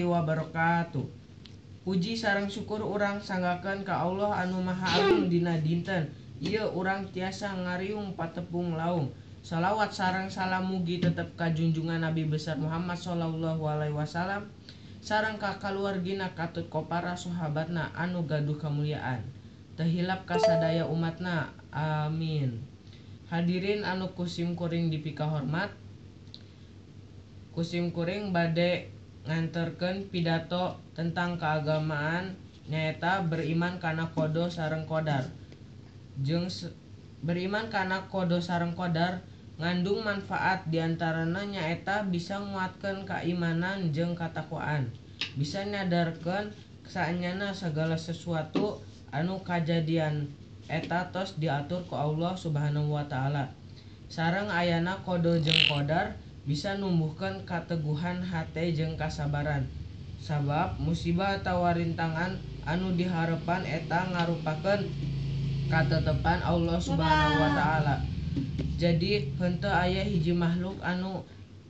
wabarakatuh. Puji sareng syukur urang sanggakeun ka Allah anu Maha Agung dina dinten ieu urang tiasa ngariung patepung laung. Salawat sareng salam mugi tetep ka junjungan Nabi besar Muhammad sallallahu alaihi wasallam sareng ka kaluargina katut ko para sahabatna anu gaduh kamulyaan. Teu hilap ka sadaya umatna. Amin. Hadirin anu kusim kuring dipika hormat, kusim kuring bade nganterkeun pidato tentang keagamaan nyaeta beriman kana kodo sareng qadar. Beriman kana kodo sareng qadar ngandung manfaat diantarana nyaeta bisa nguatkeun keimanan jeung katakwaan, bisa nyadarkeun saenyana sagala sesuatu anu kajadian eta tos diatur ku Allah Subhanahu wa taala. Sareng ayana kodo jeung qadar bisa numbuhkeun kateguhan hate jeung kasabaran. Sabab musibah atawa rintangan anu diharepan eta ngarupakeun katetepan Allah Subhanahu wa taala. Jadi henteu aya hiji makhluk anu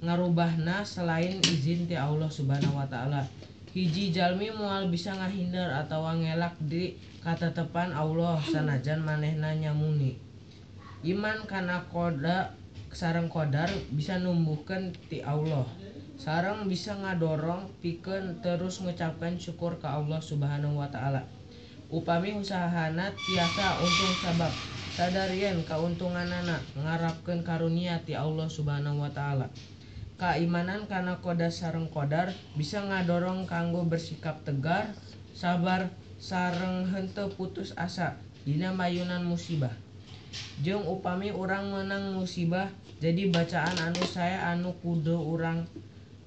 ngarubahna selain izin ti Allah Subhanahu wa taala. Hiji jalmi moal bisa ngahindar atawa ngelak di katetepan Allah sanajan manehna nyamuni. Iman kana koda sareng qadar bisa numbuhkeun ti Allah sareng bisa ngadorong pikeun terus ngucapkeun syukur ka Allah Subhanahu wa taala. Upami usahana tiasa untung sabab sadarieun kauntunganana ngarapkeun karunia ti Allah Subhanahu wa taala. Kaimanan kana qada sareng qadar bisa ngadorong kanggo bersikap tegar, sabar sareng henteu putus asa dina mayunan musibah. Jeung upami urang meunang musibah, jadi bacaan anu sae anu kudu urang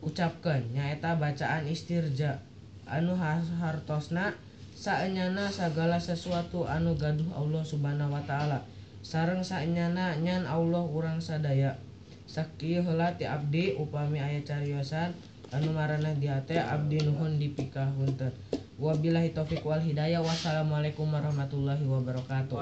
ucapkeun nyaeta bacaan istirja anu hartosna saenyana sagala sesuatu anu gaduh Allah Subhanahu wa taala sareng saenyana nyan Allah urang sadaya. Sakieu heula ti abdi upami aya cariosan anu maraneh di hate abdi nuhun dipikahunten. Wabillahi taufik wal hidayah. Wassalamualaikum warahmatullahi wabarakatuh.